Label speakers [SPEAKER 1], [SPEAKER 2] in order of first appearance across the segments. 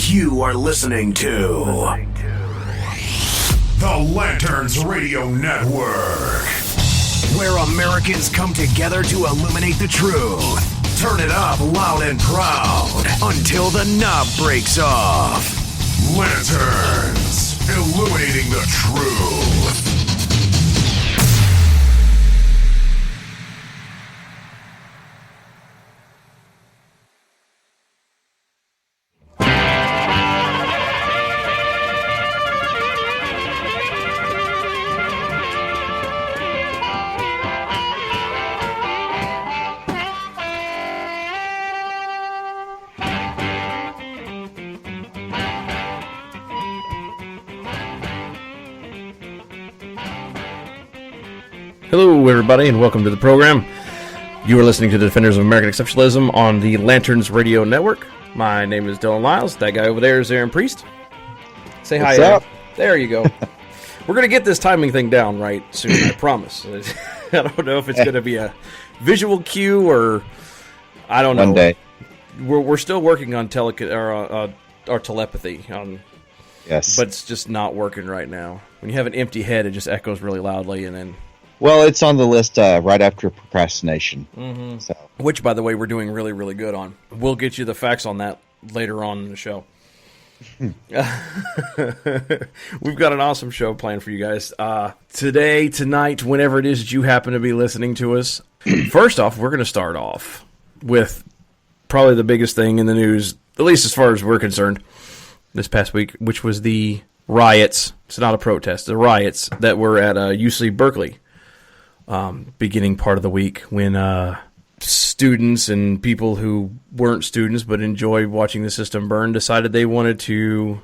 [SPEAKER 1] You are listening to the Lanterns Radio Network, where Americans come together to illuminate the truth. Turn it up loud and proud until the knob breaks off. Lanterns, illuminating the truth.
[SPEAKER 2] Hello, everybody, and welcome to the program. You are listening to the Defenders of American Exceptionalism on the Lanterns Radio Network. My name is Dylan Lyles. That guy over there is Aaron Priest. Say hi,
[SPEAKER 3] What's
[SPEAKER 2] Aaron.
[SPEAKER 3] up?
[SPEAKER 2] There you go. We're going to get this timing thing down right soon, I promise. I don't know if it's going to be a visual cue or I don't know.
[SPEAKER 3] One day.
[SPEAKER 2] We're still working on our telepathy,
[SPEAKER 3] Yes.
[SPEAKER 2] but it's just not working right now. When you have an empty head, it just echoes really loudly, and then...
[SPEAKER 3] Well, it's on the list right after procrastination.
[SPEAKER 2] Mm-hmm.
[SPEAKER 3] So.
[SPEAKER 2] Which, by the way, we're doing really, really good on. We'll get you the facts on that later on in the show. We've got an awesome show planned for you guys. Today, tonight, whenever it is that you happen to be listening to us. First off, we're going to start off with probably the biggest thing in the news, at least as far as we're concerned, this past week, which was the riots. It's not a protest. The riots that were at UC Berkley. Beginning part of the week when students and people who weren't students but enjoyed watching the system burn decided they wanted to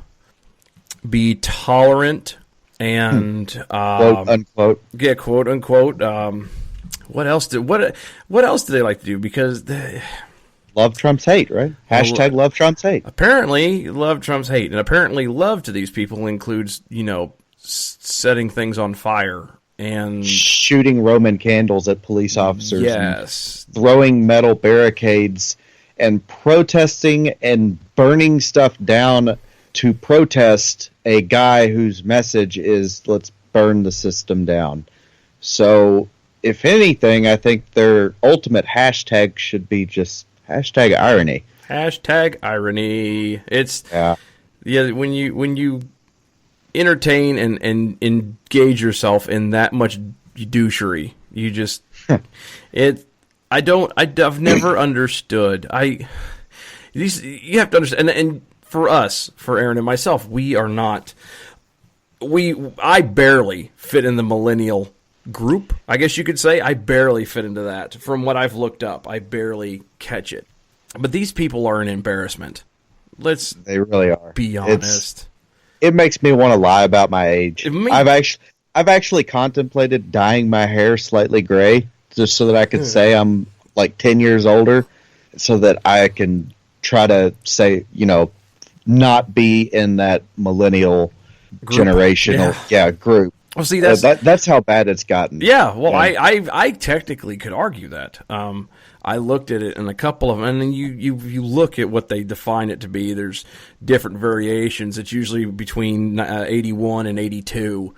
[SPEAKER 2] be tolerant and
[SPEAKER 3] Quote unquote.
[SPEAKER 2] Yeah, quote unquote. What else did they like to do? Because
[SPEAKER 3] Love trumps hate, right? Hashtag love trumps hate.
[SPEAKER 2] Apparently, love trumps hate, and apparently, love to these people includes setting things on fire. And
[SPEAKER 3] shooting Roman candles at police officers.
[SPEAKER 2] Yes.
[SPEAKER 3] And throwing metal barricades and protesting and burning stuff down to protest a guy whose message is let's burn the system down. So, if anything, I think their ultimate hashtag should be just hashtag irony.
[SPEAKER 2] Hashtag irony. It's when you entertain and engage yourself in that much douchery. You just I've never understood. You have to understand, and for us, for Aaron and myself, I barely fit in the millennial group. I guess you could say I barely fit into that. From what I've looked up, I barely catch it. But these people are an embarrassment.
[SPEAKER 3] They really are.
[SPEAKER 2] Be honest.
[SPEAKER 3] It makes me want to lie about my age. I've actually contemplated dyeing my hair slightly gray just so that I could say I'm like 10 years older, so that I can try to say, not be in that millennial group. Generational group.
[SPEAKER 2] Well, see,
[SPEAKER 3] that's how bad it's gotten.
[SPEAKER 2] Yeah, well, I technically could argue that. I looked at it in a couple of them, and then you look at what they define it to be. There's different variations. It's usually between 81 and 82,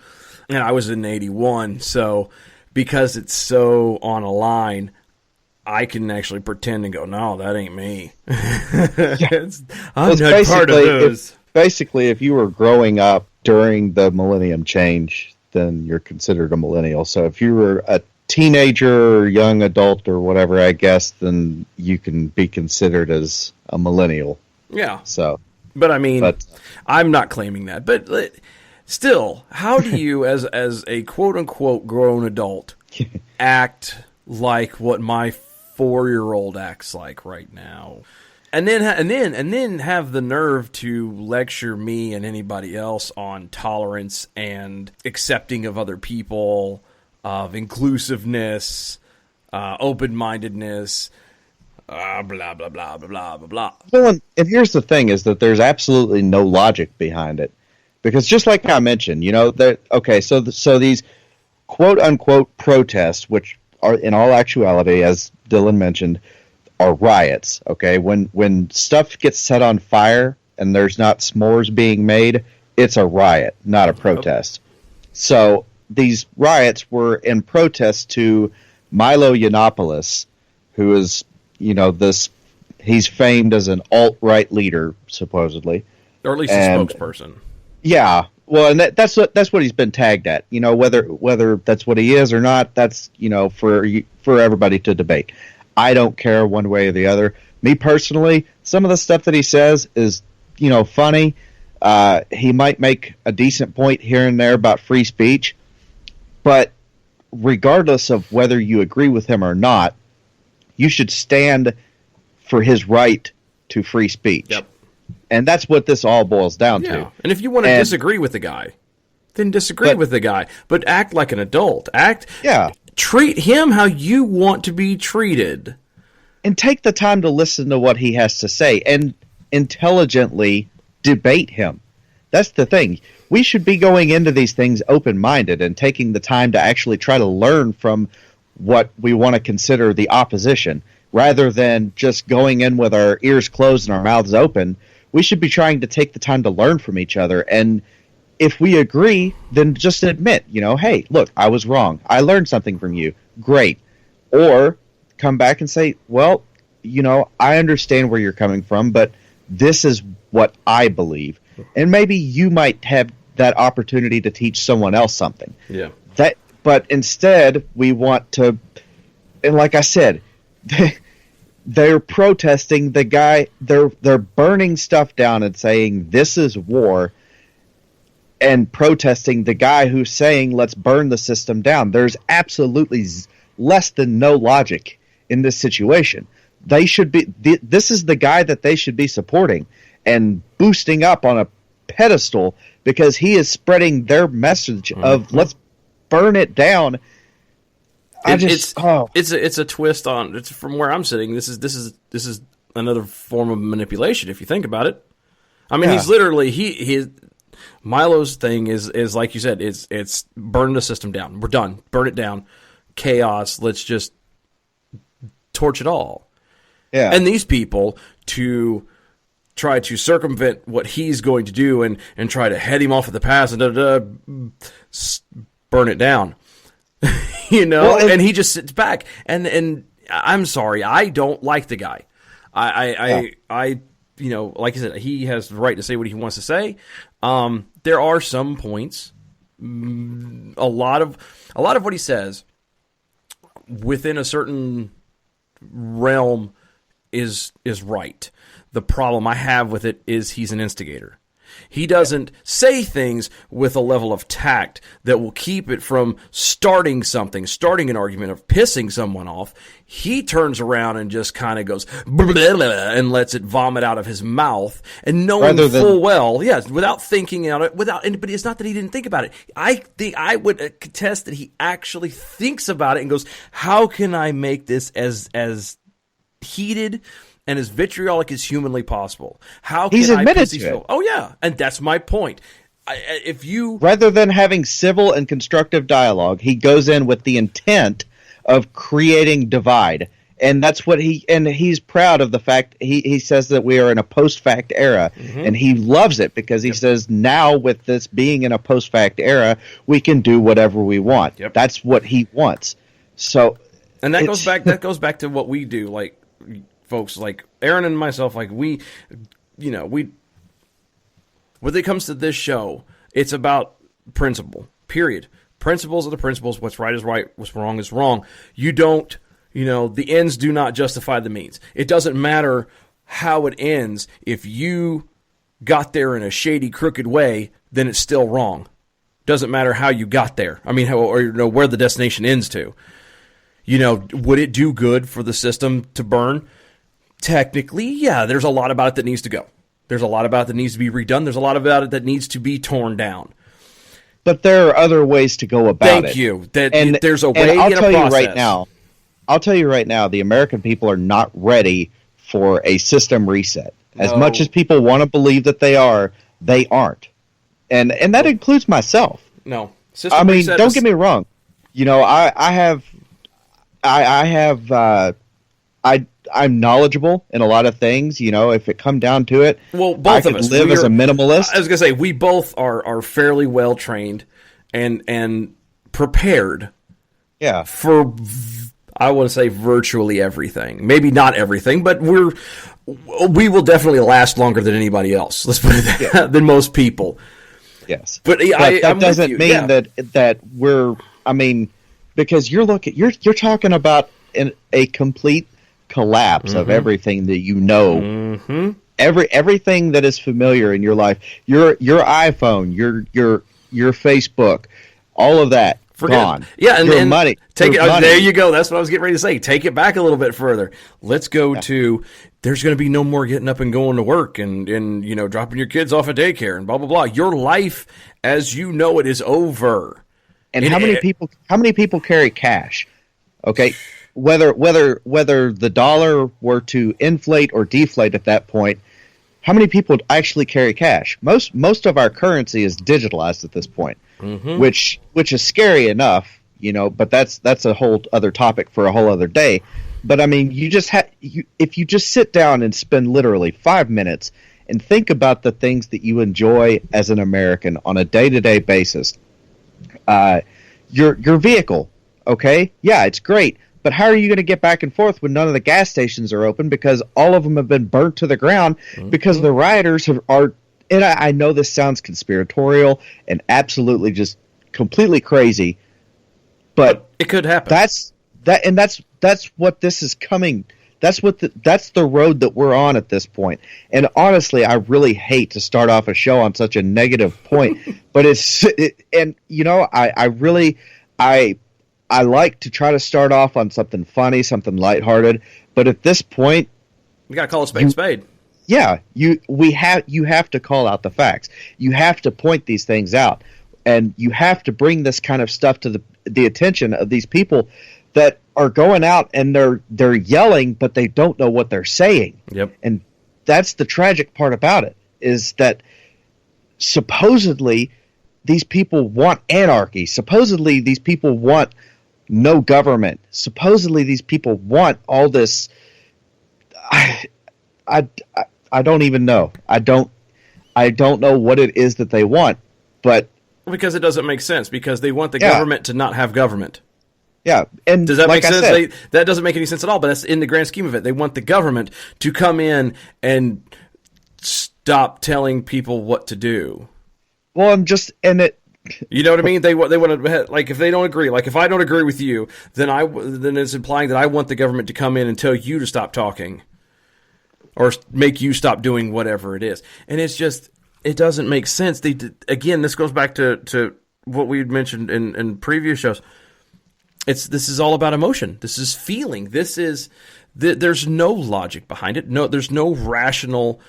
[SPEAKER 2] and I was in 81. So because it's so on a line, I can actually pretend and go, no, that ain't me. I'm not part of those.
[SPEAKER 3] Basically, if you were growing up during the millennium change, then you're considered a millennial. So if you were a teenager or young adult or whatever, I guess, then you can be considered as a millennial.
[SPEAKER 2] Yeah.
[SPEAKER 3] So,
[SPEAKER 2] but I mean, I'm not claiming that. But still, how do you, as a quote unquote grown adult, act like what my 4-year-old acts like right now? And then have the nerve to lecture me and anybody else on tolerance and accepting of other people, of inclusiveness, open-mindedness, blah, blah, blah, blah, blah, blah, blah.
[SPEAKER 3] Well, and here's the thing, is that there's absolutely no logic behind it. Because just like I mentioned, so these quote-unquote protests, which are in all actuality, as Dylan mentioned, are riots, okay? When stuff gets set on fire, and there's not s'mores being made, it's a riot, not a protest. So these riots were in protest to Milo Yiannopoulos, who is, he's famed as an alt-right leader, supposedly.
[SPEAKER 2] Or at least a spokesperson.
[SPEAKER 3] Yeah. Well, and that's what he's been tagged at. Whether that's what he is or not, that's, for everybody to debate. I don't care one way or the other. Me personally, some of the stuff that he says is, funny. He might make a decent point here and there about free speech, but regardless of whether you agree with him or not, you should stand for his right to free speech.
[SPEAKER 2] Yep.
[SPEAKER 3] And that's what this all boils down to.
[SPEAKER 2] And if you want to disagree with the guy, then disagree with the guy. But act like an adult. Treat him how you want to be treated.
[SPEAKER 3] And take the time to listen to what he has to say and intelligently debate him. That's the thing. We should be going into these things open-minded and taking the time to actually try to learn from what we want to consider the opposition, rather than just going in with our ears closed and our mouths open. We should be trying to take the time to learn from each other. And if we agree, then just admit, hey, look, I was wrong. I learned something from you. Great. Or come back and say, well, I understand where you're coming from, but this is what I believe. And maybe you might have that opportunity to teach someone else something.
[SPEAKER 2] Yeah.
[SPEAKER 3] But instead, we want to, and like I said, they're protesting the guy. They're burning stuff down and saying this is war, and protesting the guy who's saying let's burn the system down. There's absolutely less than no logic in this situation. They should be. This is the guy that they should be supporting and boosting up on a pedestal, because he is spreading their message of let's burn it down.
[SPEAKER 2] It's a twist on. It's from where I'm sitting. This is another form of manipulation if you think about it. I mean, he's literally Milo's thing is like you said. It's burn the system down. We're done. Burn it down. Chaos. Let's just torch it all.
[SPEAKER 3] Yeah.
[SPEAKER 2] And these people to try to circumvent what he's going to do and try to head him off at the pass and burn it down. And he just sits back. And I'm sorry, I don't like the guy. I like I said, he has the right to say what he wants to say. There are some points, a lot of what he says within a certain realm is right. The problem I have with it is he's an instigator. He doesn't say things with a level of tact that will keep it from starting an argument, of pissing someone off. He turns around and just kind of goes blah, blah, blah, and lets it vomit out of his mouth, and knowing full well, without thinking about it, but it's not that he didn't think about it. I would contest that he actually thinks about it and goes, how can I make this as heated and as vitriolic as humanly possible? How can
[SPEAKER 3] He's
[SPEAKER 2] I
[SPEAKER 3] admitted
[SPEAKER 2] piss
[SPEAKER 3] to
[SPEAKER 2] these
[SPEAKER 3] it.
[SPEAKER 2] people? Oh yeah, and that's my point.
[SPEAKER 3] Rather than having civil and constructive dialogue, he goes in with the intent of creating divide, and that's what he's proud of the fact. He says that we are in a post-fact era, and he loves it because he says now with this being in a post-fact era, we can do whatever we want.
[SPEAKER 2] Yep.
[SPEAKER 3] That's what he wants. So,
[SPEAKER 2] and that goes back to what we do, like folks like Aaron and myself, like when it comes to this show, it's about principle, period. Principles are the principles. What's right is right. What's wrong is wrong. You don't, the ends do not justify the means. It doesn't matter how it ends. If you got there in a shady, crooked way, then it's still wrong. Doesn't matter how you got there. I mean, where the destination ends to. Would it do good for the system to burn? Technically, yeah, there's a lot about it that needs to go. There's a lot about it that needs to be redone. There's a lot about it that needs to be torn down.
[SPEAKER 3] But there are other ways to go about it.
[SPEAKER 2] Thank you. There's a way
[SPEAKER 3] and
[SPEAKER 2] and a process.
[SPEAKER 3] I'll tell you right now, the American people are not ready for a system reset. As much as people want to believe that they aren't. And that includes myself.
[SPEAKER 2] No.
[SPEAKER 3] Don't get me I'm knowledgeable in a lot of things. You know, if it come down to it,
[SPEAKER 2] well, both
[SPEAKER 3] I
[SPEAKER 2] of us
[SPEAKER 3] live as a minimalist.
[SPEAKER 2] I was gonna say we both are fairly well trained and prepared.
[SPEAKER 3] Yeah.
[SPEAKER 2] For I want to say virtually everything. Maybe not everything, but we will definitely last longer than anybody else. Let's put it than most people.
[SPEAKER 3] Yes,
[SPEAKER 2] but
[SPEAKER 3] that doesn't mean that we're. I mean, because you're talking about a complete collapse of everything that you know. Mm-hmm. Everything that is familiar in your life, your iPhone, your Facebook, all of that. Gone.
[SPEAKER 2] Yeah, and
[SPEAKER 3] your money.
[SPEAKER 2] Take it.
[SPEAKER 3] Money.
[SPEAKER 2] There you go. That's what I was getting ready to say. Take it back a little bit further. Let's go to. There's going to be no more getting up and going to work and dropping your kids off at daycare and blah blah blah. Your life, as you know it, is over.
[SPEAKER 3] And how many people carry cash? Okay, whether the dollar were to inflate or deflate at that point, how many people actually carry cash? Most of our currency is digitalized at this point. Mm-hmm. Which is scary enough, but that's a whole other topic for a whole other day. But I mean, if you just sit down and spend literally 5 minutes and think about the things that you enjoy as an American on a day-to-day basis, your vehicle, okay, yeah, it's great, but how are you going to get back and forth when none of the gas stations are open because all of them have been burnt to the ground because the rioters are. And I know this sounds conspiratorial and absolutely just completely crazy, but
[SPEAKER 2] it could happen.
[SPEAKER 3] That's what this is coming. That's the road that we're on at this point. And honestly, I really hate to start off a show on such a negative point, but I like to try to start off on something funny, something lighthearted. But at this point,
[SPEAKER 2] we gotta call a spade a spade.
[SPEAKER 3] Yeah, you have to call out the facts. You have to point these things out, and you have to bring this kind of stuff to the attention of these people that are going out and they're yelling, but they don't know what they're saying.
[SPEAKER 2] Yep.
[SPEAKER 3] And that's the tragic part about it, is that supposedly these people want anarchy. Supposedly these people want no government. Supposedly these people want all this. I don't even know. I don't know what it is that they want, but
[SPEAKER 2] because it doesn't make sense. Because they want the government to not have government.
[SPEAKER 3] Yeah, and
[SPEAKER 2] does that make sense? That doesn't make any sense at all. But that's in the grand scheme of it. They want the government to come in and stop telling people what to do.
[SPEAKER 3] Well,
[SPEAKER 2] You know what I mean? They want to, like, if they don't agree, like if I don't agree with you, then it's implying that I want the government to come in and tell you to stop talking. Or make you stop doing whatever it is. And it's just, it doesn't make sense. Again, this goes back to what we had mentioned in previous shows. This is all about emotion. This is feeling. There's no logic behind it. No, there's no rational,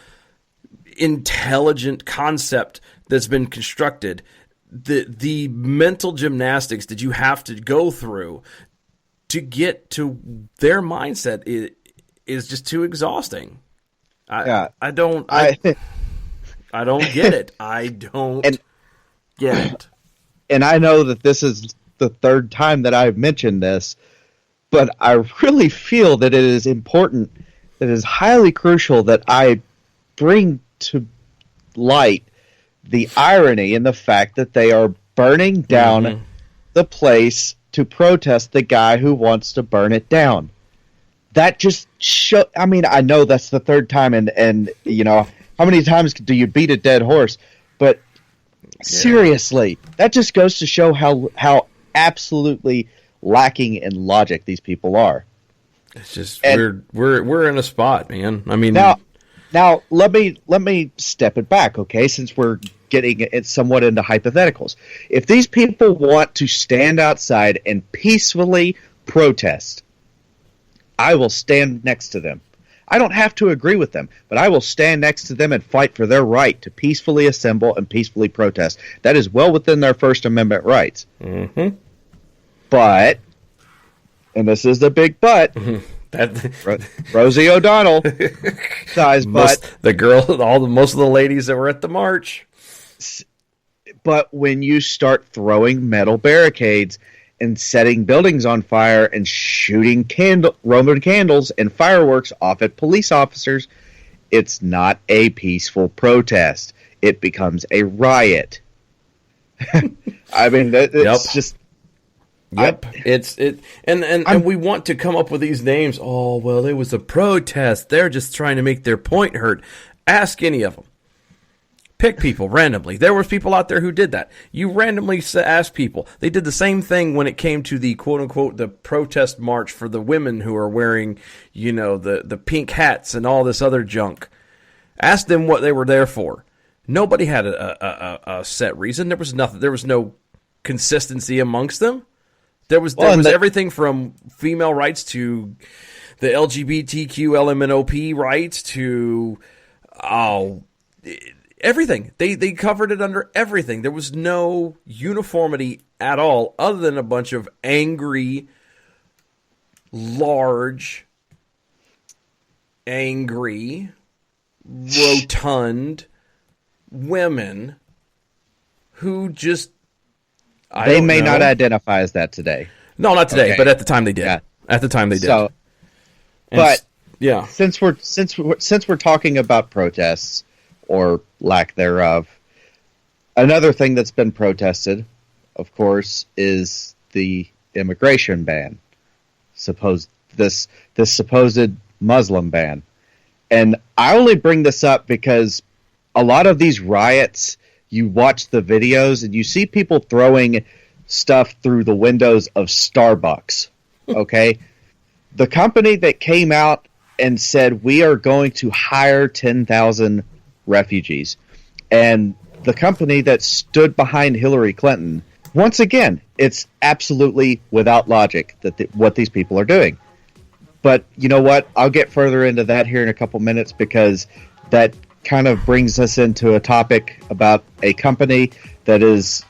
[SPEAKER 2] intelligent concept that's been constructed. The mental gymnastics that you have to go through to get to their mindset is just too exhausting. I don't get it. I don't get it.
[SPEAKER 3] And I know that this is the third time that I've mentioned this, but I really feel that it is important, that it is highly crucial that I bring to light the irony in the fact that they are burning down the place to protest the guy who wants to burn it down. That just I mean, I know that's the third time, and how many times do you beat a dead horse? But seriously, that just goes to show how absolutely lacking in logic these people are.
[SPEAKER 2] It's just we're in a spot, man. I mean,
[SPEAKER 3] now let me step it back, okay? Since we're getting it somewhat into hypotheticals, if these people want to stand outside and peacefully protest, I will stand next to them. I don't have to agree with them, but I will stand next to them and fight for their right to peacefully assemble and peacefully protest. That is well within their First Amendment rights. Mm-hmm. But, and this is the big but, Rosie O'Donnell size butt.
[SPEAKER 2] The girl, most of the ladies that were at the march.
[SPEAKER 3] But when you start throwing metal barricades and setting buildings on fire and shooting Roman candles and fireworks off at police officers, it's not a peaceful protest. It becomes a riot. I mean, it's just...
[SPEAKER 2] Yep, and we want to come up with these names. Oh, well, it was a protest. They're just trying to make their point heard. Ask any of them. Pick people randomly. There was people out there who did that. You randomly ask people. They did the same thing when it came to the quote-unquote the protest march for the women who are wearing, the pink hats and all this other junk. Ask them what they were there for. Nobody had a set reason. There was nothing. There was no consistency amongst them. There was everything from female rights to the LGBTQ LMNOP rights to everything. They covered it under everything. There was no uniformity at all, other than a bunch of angry, rotund women who just...
[SPEAKER 3] They may not identify as that today.
[SPEAKER 2] No, not today, but at the time they did. Yeah. At the time they did.
[SPEAKER 3] So, but yeah, since we're talking about protests or lack thereof, another thing that's been protested, of course, is the immigration ban. This supposed Muslim ban, and I only bring this up because a lot of these riots. You watch the videos and you see people throwing stuff through the windows of Starbucks, okay? The company that came out and said, we are going to hire 10,000 refugees, and the company that stood behind Hillary Clinton, once again, it's absolutely without logic what these people are doing. But you know what? I'll get further into that here in a couple minutes because that kind of brings us into a topic about a company that is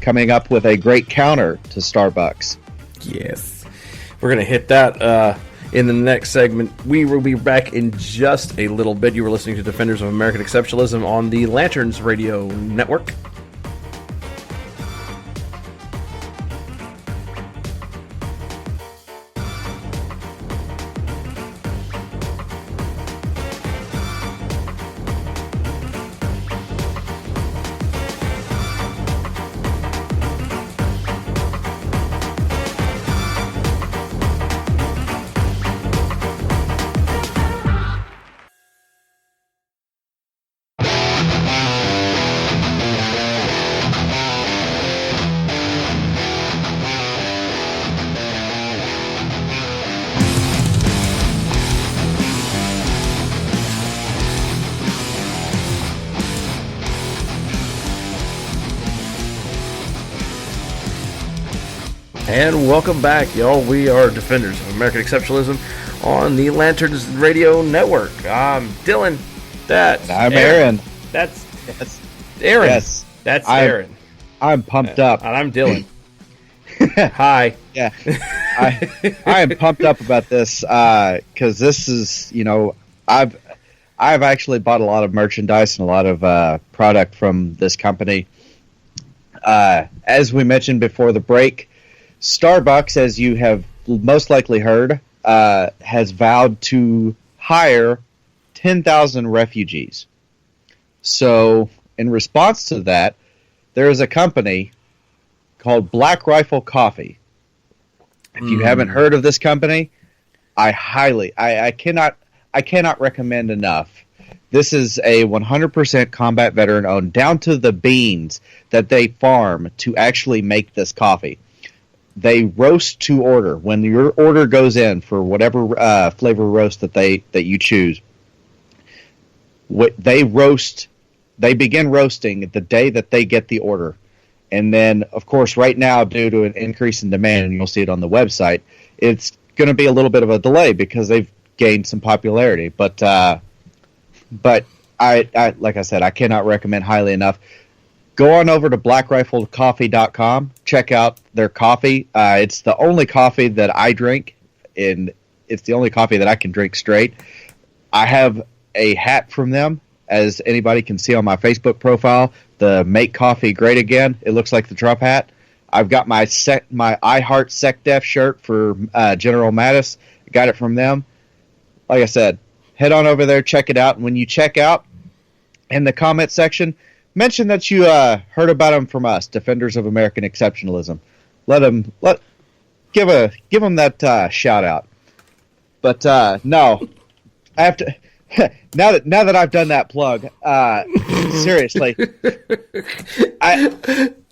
[SPEAKER 3] coming up with a great counter to Starbucks.
[SPEAKER 2] Yes. We're going to hit that in the next segment. We will be back in just a little bit. You were listening to Defenders of American Exceptionalism on the Lanterns Radio Network. And welcome back, y'all. We are Defenders of American Exceptionalism on the Lanterns Radio Network. I'm Dylan.
[SPEAKER 3] I'm Aaron.
[SPEAKER 2] That's Aaron.
[SPEAKER 3] Yes.
[SPEAKER 2] That's Aaron.
[SPEAKER 3] I'm pumped up.
[SPEAKER 2] And I'm Dylan. Hi.
[SPEAKER 3] Yeah. I am pumped up about this because this is, I've actually bought a lot of merchandise and a lot of product from this company. As we mentioned before the break, Starbucks, as you have most likely heard, has vowed to hire 10,000 refugees. So, in response to that, there is a company called Black Rifle Coffee. If you haven't heard of this company, I cannot recommend enough. This is a 100% combat veteran owned, down to the beans that they farm to actually make this coffee. They roast to order. When your order goes in for whatever flavor roast that you choose, they begin roasting the day that they get the order. And then, of course, right now, due to an increase in demand, and you'll see it on the website, it's going to be a little bit of a delay because they've gained some popularity. But I like I said, I cannot recommend highly enough. Go on over to blackriflecoffee.com. Check out their coffee. It's the only coffee that I drink, and it's the only coffee that I can drink straight. I have a hat from them, as anybody can see on my Facebook profile, the Make Coffee Great Again. It looks like the Trump hat. I've got my I Heart SecDef shirt for General Mattis. Got it from them. Like I said, head on over there, check it out. And when you check out, in the comment section, mention that you heard about them from us, Defenders of American Exceptionalism. Give them that shout out. But no, I have to. Now that I've done that plug, seriously,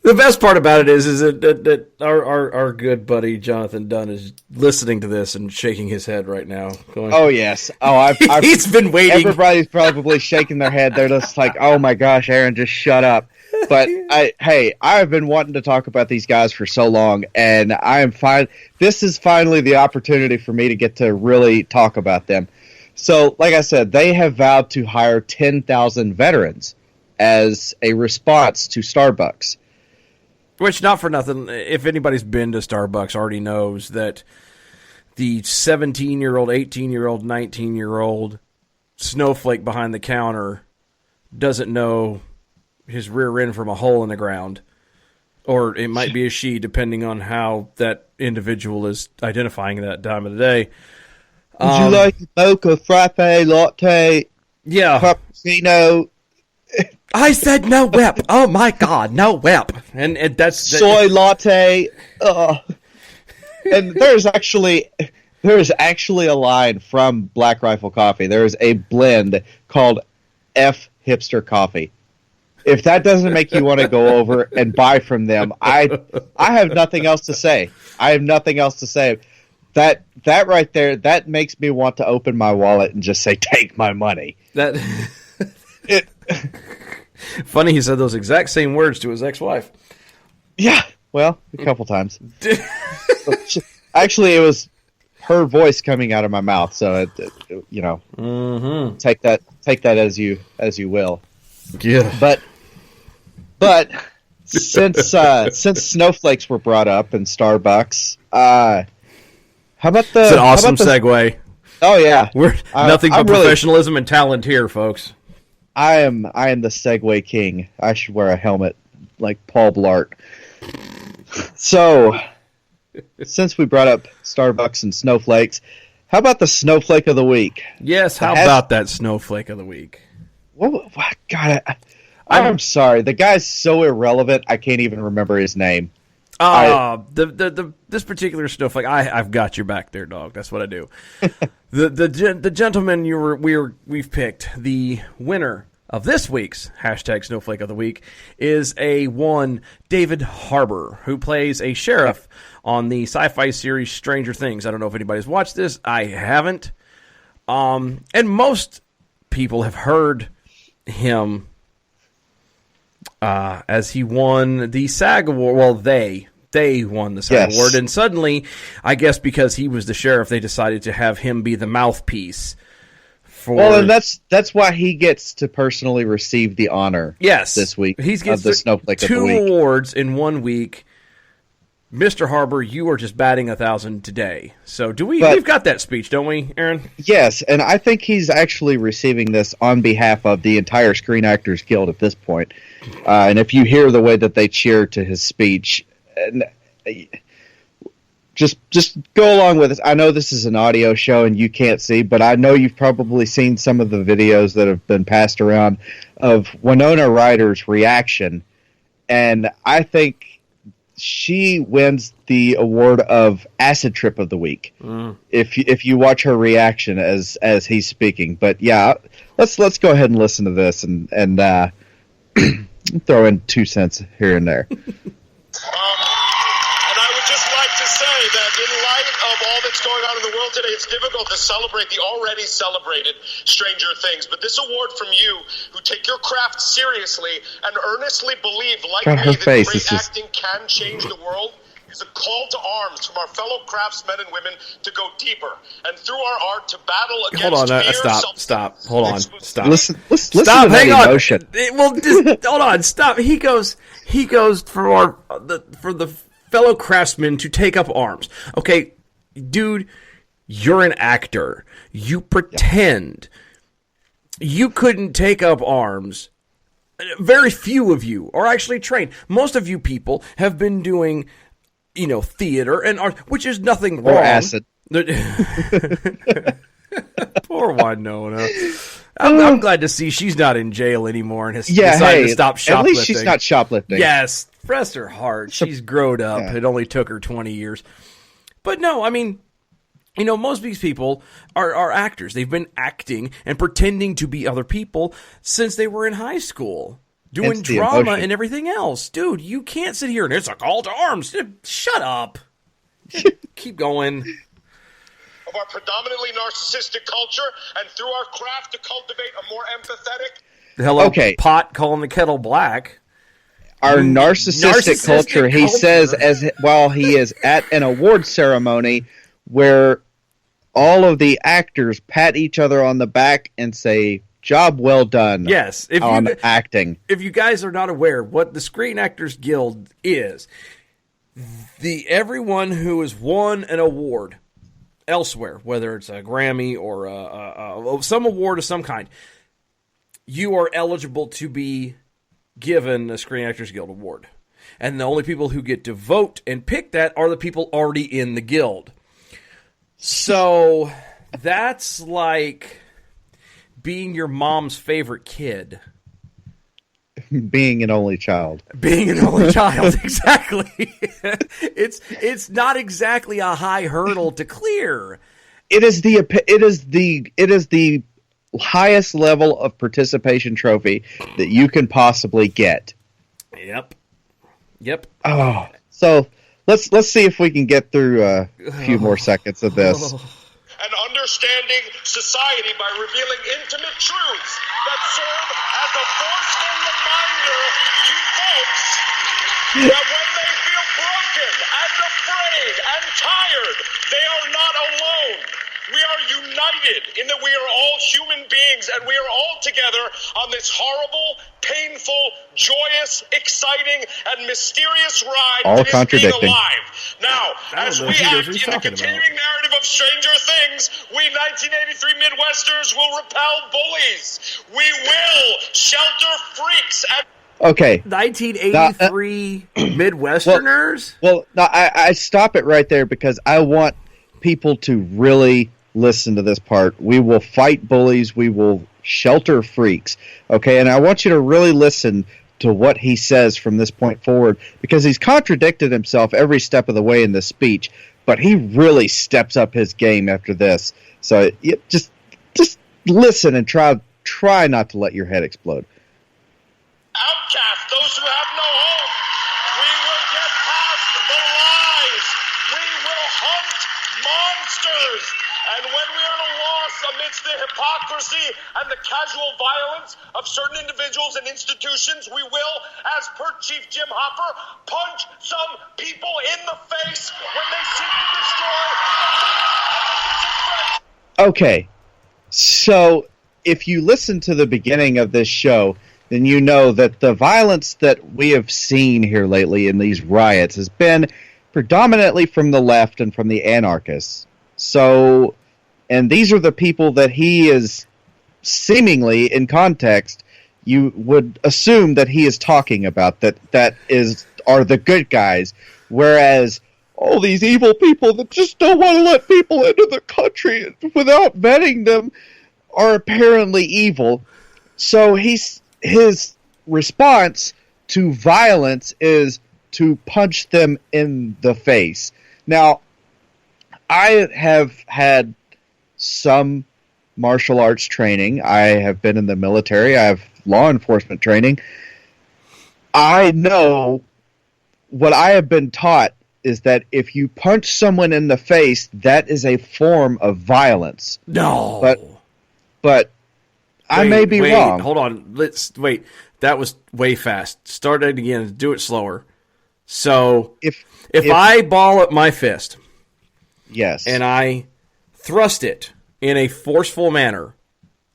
[SPEAKER 2] the best part about it is that our good buddy Jonathan Dunn is listening to this and shaking his head right now. Going,
[SPEAKER 3] oh yes, I've
[SPEAKER 2] he's been waiting.
[SPEAKER 3] Everybody's probably shaking their head. They're just like, oh my gosh, Aaron, just shut up. But I've been wanting to talk about these guys for so long, and I am fine. This is finally the opportunity for me to get to really talk about them. So, like I said, they have vowed to hire 10,000 veterans as a response to Starbucks.
[SPEAKER 2] Which, not for nothing, if anybody's been to Starbucks already knows that the 17-year-old, 18-year-old, 19-year-old snowflake behind the counter doesn't know his rear end from a hole in the ground. Or it might be a she, depending on how that individual is identifying that time of the day.
[SPEAKER 3] Would you like a mocha, frappe, latte, cappuccino?
[SPEAKER 2] I said no whip. Oh my God, no whip. And that's
[SPEAKER 3] soy latte. And there's actually a line from Black Rifle Coffee. There is a blend called F Hipster Coffee. If that doesn't make you want to go over and buy from them, I have nothing else to say. That right there, that makes me want to open my wallet and just say, take my money.
[SPEAKER 2] Funny he said those exact same words to his ex-wife.
[SPEAKER 3] Yeah, well, a couple times. Actually, it was her voice coming out of my mouth, so take that as you will.
[SPEAKER 2] Yeah.
[SPEAKER 3] But since snowflakes were brought up in Starbucks, how about the?
[SPEAKER 2] It's an awesome segue.
[SPEAKER 3] Oh yeah,
[SPEAKER 2] we're nothing but professionalism and talent here, folks.
[SPEAKER 3] I am the Segway king. I should wear a helmet like Paul Blart. So, since we brought up Starbucks and snowflakes, how about the snowflake of the week?
[SPEAKER 2] Yes, how about that snowflake of the week?
[SPEAKER 3] What God, I'm sorry. The guy's so irrelevant, I can't even remember his name.
[SPEAKER 2] This particular snowflake, I've got your back there, dog. That's what I do. the gentleman we've picked, the winner of this week's hashtag Snowflake of the Week, is David Harbour, who plays a sheriff on the sci-fi series Stranger Things. I don't know if anybody's watched this. I haven't. And most people have heard him as he won the SAG Award. Well, they won the SAG Award, and suddenly, I guess because he was the sheriff, they decided to have him be the mouthpiece.
[SPEAKER 3] And that's why he gets to personally receive the honor.
[SPEAKER 2] Yes,
[SPEAKER 3] this week
[SPEAKER 2] he gets
[SPEAKER 3] the Snowflake of the Week.
[SPEAKER 2] 2 awards in 1 week. Mr. Harbour, you are just batting 1,000 today. So we've got that speech, don't we, Aaron?
[SPEAKER 3] Yes, and I think he's actually receiving this on behalf of the entire Screen Actors Guild at this point. And if you hear the way that they cheer to his speech, just go along with it. I know this is an audio show and you can't see, but I know you've probably seen some of the videos that have been passed around of Winona Ryder's reaction, and I think she wins the award of Acid Trip of the Week if you watch her reaction as he's speaking. But yeah, let's go ahead and listen to this and throw in 2 cents here and there.
[SPEAKER 4] And I would just like to say that in light of all that's going on in the world today, it's difficult to celebrate the already celebrated Stranger Things. But this award from you, who take your craft seriously and earnestly believe, like me, that great acting can change the world, is a call to arms from our fellow craftsmen and women to go deeper and through our art to battle against fear.
[SPEAKER 2] Stop. Hold on. Stop.
[SPEAKER 3] Listen
[SPEAKER 2] stop.
[SPEAKER 3] To
[SPEAKER 2] hang on.
[SPEAKER 3] Emotion.
[SPEAKER 2] Well, just hold on. Stop. He goes for the fellow craftsmen to take up arms. Okay, dude, you're an actor. You pretend. You couldn't take up arms Very few of you are actually trained. Most of you people have been doing, theater and art, which is nothing wrong.
[SPEAKER 3] Or acid.
[SPEAKER 2] Poor Winona. I'm glad to see she's not in jail anymore and has decided to stop shoplifting.
[SPEAKER 3] At least she's not shoplifting.
[SPEAKER 2] Yes, bless her heart. She's grown up. Yeah. It only took her 20 years. But no, I mean, most of these people are actors. They've been acting and pretending to be other people since they were in high school, doing drama and everything else. Dude, you can't sit here and it's a call to arms. Shut up. Keep going.
[SPEAKER 4] Of our predominantly narcissistic culture, and through our craft to cultivate a more empathetic...
[SPEAKER 2] Hello, pot calling the kettle black.
[SPEAKER 3] Our narcissistic culture, he says, while he is at an award ceremony where all of the actors pat each other on the back and say, job well done.
[SPEAKER 2] Yes.
[SPEAKER 3] Acting.
[SPEAKER 2] If you guys are not aware, what the Screen Actors Guild is, everyone who has won an award elsewhere, whether it's a Grammy or some award of some kind, you are eligible to be given a Screen Actors Guild award. And the only people who get to vote and pick that are the people already in the guild. So that's like being your mom's favorite kid.
[SPEAKER 3] Being an only child.
[SPEAKER 2] Being an only child, exactly. It's not exactly a high hurdle to clear.
[SPEAKER 3] It is the highest level of participation trophy that you can possibly get.
[SPEAKER 2] Yep.
[SPEAKER 3] Oh, so let's see if we can get through a few more seconds of this.
[SPEAKER 4] And understanding society by revealing intimate truths that serve as a forceful reminder to folks that when they feel broken and afraid and tired, they are not alone. We are united in that we are all human beings and we are all together on this horrible, painful, joyous, exciting, and mysterious ride
[SPEAKER 3] all
[SPEAKER 4] that is being alive. Now, as we act in the continuing narrative of Stranger Things, we 1983 Midwesterners will repel bullies. We will shelter freaks and...
[SPEAKER 3] Okay.
[SPEAKER 2] 1983 Midwesterners?
[SPEAKER 3] Well, I stop it right there because I want people to really listen to this part. We will fight bullies. We will shelter freaks. Okay, and I want you to really listen to what he says from this point forward because he's contradicted himself every step of the way in this speech, but he really steps up his game after this. So just listen and try not to let your head explode.
[SPEAKER 4] Outcast, those who have no hope. We will get past the lies. We will hunt monsters. And when we are at a loss amidst the hypocrisy and the casual violence of certain individuals and institutions, we will, as per Chief Jim Hopper, punch some people in the face when they seek to destroy the
[SPEAKER 3] Okay, so if you listen to the beginning of this show, then you know that the violence that we have seen here lately in these riots has been predominantly from the left and from the anarchists. So, and these are the people that he is seemingly, in context, you would assume that he is talking about, that are the good guys, whereas all these evil people that just don't want to let people into the country without vetting them are apparently evil. So his response to violence is to punch them in the face. Now, I have had some martial arts training. I have been in the military. I have law enforcement training. I know what I have been taught is that if you punch someone in the face, that is a form of violence.
[SPEAKER 2] No.
[SPEAKER 3] But I may be wrong.
[SPEAKER 2] Hold on. Wait. That was way fast. Start it again. Do it slower. So if I ball up my fist,
[SPEAKER 3] yes,
[SPEAKER 2] and I thrust it in a forceful manner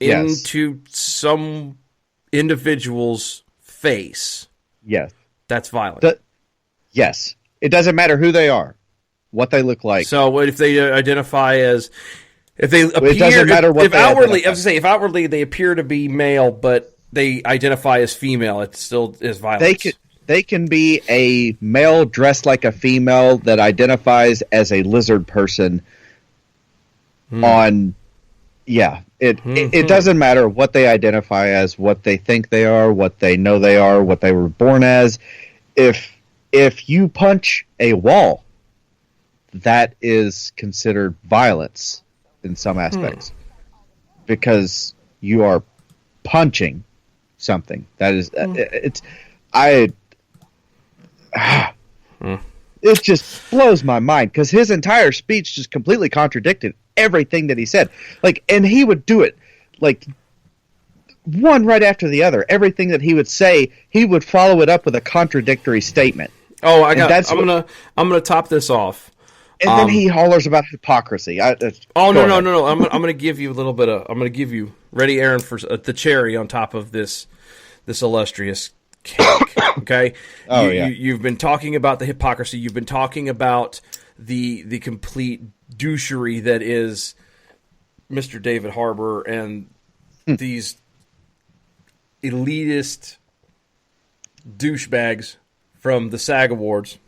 [SPEAKER 2] into some individual's face,
[SPEAKER 3] yes,
[SPEAKER 2] that's violent.
[SPEAKER 3] Yes, it doesn't matter who they are, what they look like.
[SPEAKER 2] So what if they identify as? If they appear,
[SPEAKER 3] it doesn't matter what
[SPEAKER 2] if outwardly, I was to say, if outwardly they appear to be male, but they identify as female, it still is violence.
[SPEAKER 3] They can be a male dressed like a female that identifies as a lizard person. It doesn't matter what they identify as, what they think they are, what they know they are, what they were born as. If you punch a wall, that is considered violence in some aspects because you are punching something. That is it just blows my mind because his entire speech just completely contradicted everything that he said. And he would do it one right after the other. Everything that he would say, he would follow it up with a contradictory statement.
[SPEAKER 2] Oh, I'm gonna top this off.
[SPEAKER 3] And then he hollers about hypocrisy.
[SPEAKER 2] No. I'm gonna give you a little bit of. I'm gonna give you ready, Aaron, for the cherry on top of this illustrious cake. Okay. You've been talking about the hypocrisy. You've been talking about the complete douchery that is Mr. David Harbour and these elitist douchebags from the SAG Awards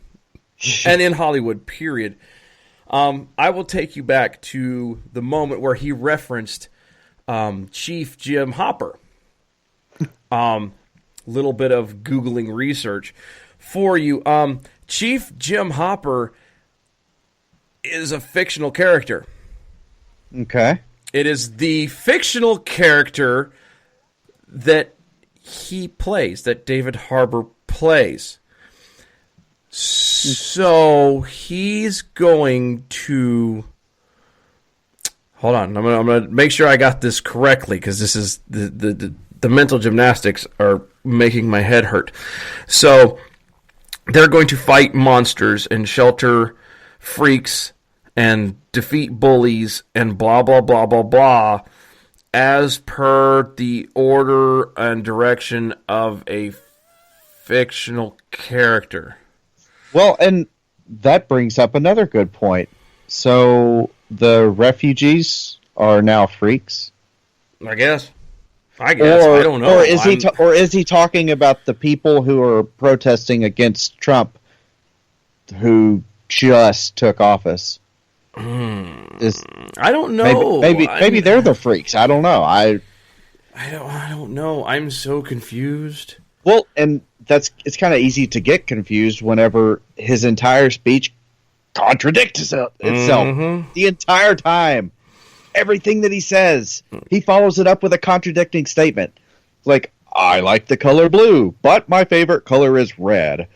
[SPEAKER 2] and in Hollywood, period. I will take you back to the moment where he referenced Chief Jim Hopper. Little bit of Googling research for you. Chief Jim Hopper is a fictional character.
[SPEAKER 3] Okay.
[SPEAKER 2] It is the fictional character that he plays, that David Harbour plays. So he's going to... Hold on, I'm gonna make sure I got this correctly because this is the mental gymnastics are making my head hurt. So they're going to fight monsters and shelter freaks and defeat bullies and blah, blah, blah, blah, blah, as per the order and direction of a fictional character.
[SPEAKER 3] Well, and that brings up another good point. So the refugees are now freaks?
[SPEAKER 2] I guess. I don't know.
[SPEAKER 3] Or is he talking about the people who are protesting against Trump who just took office?
[SPEAKER 2] I don't know.
[SPEAKER 3] Maybe they're the freaks. I don't know. I
[SPEAKER 2] don't know. I'm so confused.
[SPEAKER 3] Well, and it's kind of easy to get confused whenever his entire speech contradicts itself the entire time. Everything that he says, he follows it up with a contradicting statement. Like, I like the color blue, but my favorite color is red.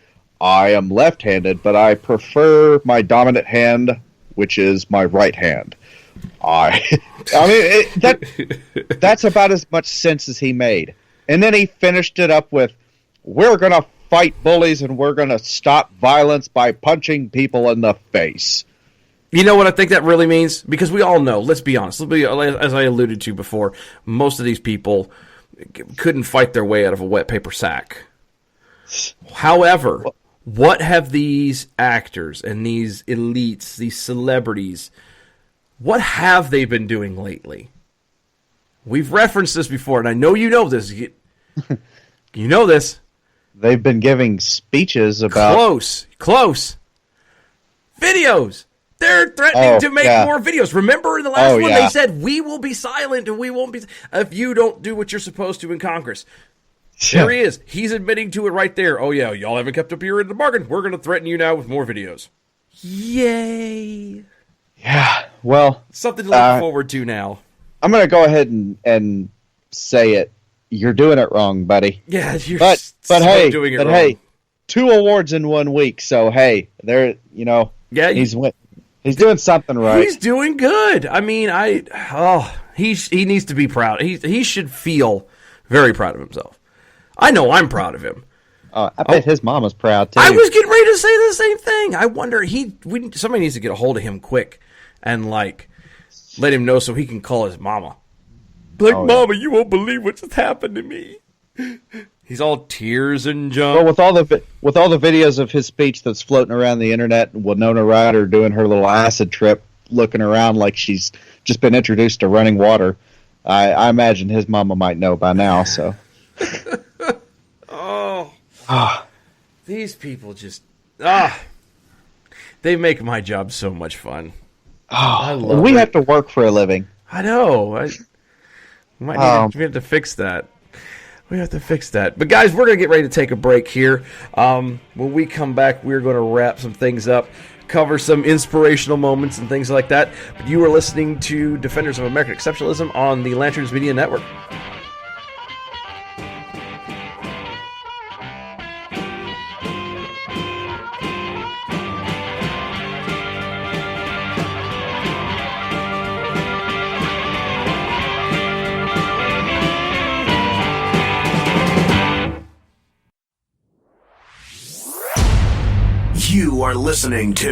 [SPEAKER 3] I am left-handed, but I prefer my dominant hand, which is my right hand. That's about as much sense as he made. And then he finished it up with, we're going to fight bullies and we're going to stop violence by punching people in the face.
[SPEAKER 2] You know what I think that really means? Because we all know, let's be honest, as I alluded to before, most of these people couldn't fight their way out of a wet paper sack. However, what have these actors and these elites, these celebrities, what have they been doing lately? We've referenced this before, and I know you know this. You know this.
[SPEAKER 3] They've been giving speeches about...
[SPEAKER 2] Close. Videos. They're threatening to make more videos. Remember in the last one they said, we will be silent and we won't be... if you don't do what you're supposed to in Congress. There he is. He's admitting to it right there. Oh, yeah, y'all haven't kept up your end of the bargain. We're going to threaten you now with more videos. Yay.
[SPEAKER 3] Yeah, well...
[SPEAKER 2] something to look forward to now.
[SPEAKER 3] I'm going to go ahead and say it. You're doing it wrong, buddy.
[SPEAKER 2] Yeah, you're
[SPEAKER 3] doing it wrong. Hey, 2 awards in 1 week, so hey, there, he's doing something right.
[SPEAKER 2] He's doing good. I mean, he needs to be proud. He should feel very proud of himself. I know I'm proud of him.
[SPEAKER 3] I bet his mama's proud too.
[SPEAKER 2] I was getting ready to say the same thing. I wonder somebody needs to get a hold of him quick and let him know so he can call his mama. Mama, you won't believe what just happened to me. He's all tears and junk.
[SPEAKER 3] Well, with all the videos of his speech that's floating around the internet, and Winona Ryder doing her little acid trip, looking around like she's just been introduced to running water, I imagine his mama might know by now. So,
[SPEAKER 2] These people just they make my job so much fun.
[SPEAKER 3] We have to work for a living.
[SPEAKER 2] I know. We have to fix that. We have to fix that. But guys, we're going to get ready to take a break here. When we come back, we're going to wrap some things up, cover some inspirational moments and things like that. But you are listening to Defenders of American Exceptionalism on the Lanterns Media Network.
[SPEAKER 1] You are listening to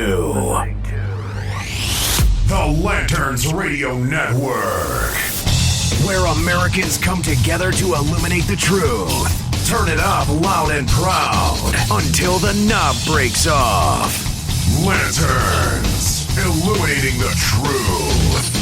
[SPEAKER 1] the Lanterns Radio Network, where Americans come together to illuminate the truth. Turn it up loud and proud until the knob breaks off. Lanterns, illuminating the truth.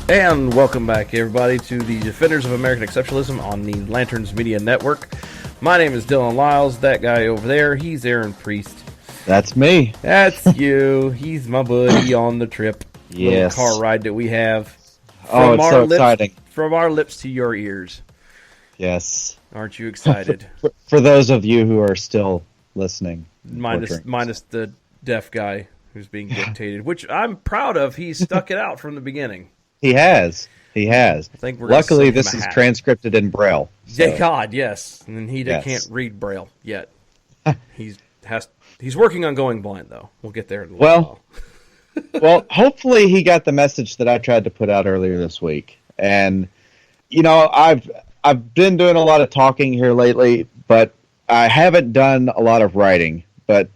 [SPEAKER 2] And welcome back, everybody, to the Defenders of American Exceptionalism on the Lanterns Media Network. My name is Dylan Lyles. That guy over there, he's Aaron Priest.
[SPEAKER 3] That's me.
[SPEAKER 2] That's you. He's my buddy on the trip.
[SPEAKER 3] Yes.
[SPEAKER 2] Little car ride that we have.
[SPEAKER 3] It's so exciting.
[SPEAKER 2] From our lips to your ears.
[SPEAKER 3] Yes.
[SPEAKER 2] Aren't you excited?
[SPEAKER 3] For those of you who are still listening.
[SPEAKER 2] Minus the deaf guy who's being dictated, which I'm proud of. He stuck it out from the beginning.
[SPEAKER 3] He has. I
[SPEAKER 2] think
[SPEAKER 3] luckily, this is transcripted in Braille.
[SPEAKER 2] So. Yeah, God, yes. And he can't read Braille yet. He's working on going blind, though. We'll get there in a little while.
[SPEAKER 3] Well, hopefully he got the message that I tried to put out earlier this week. And, I've been doing a lot of talking here lately, but I haven't done a lot of writing. But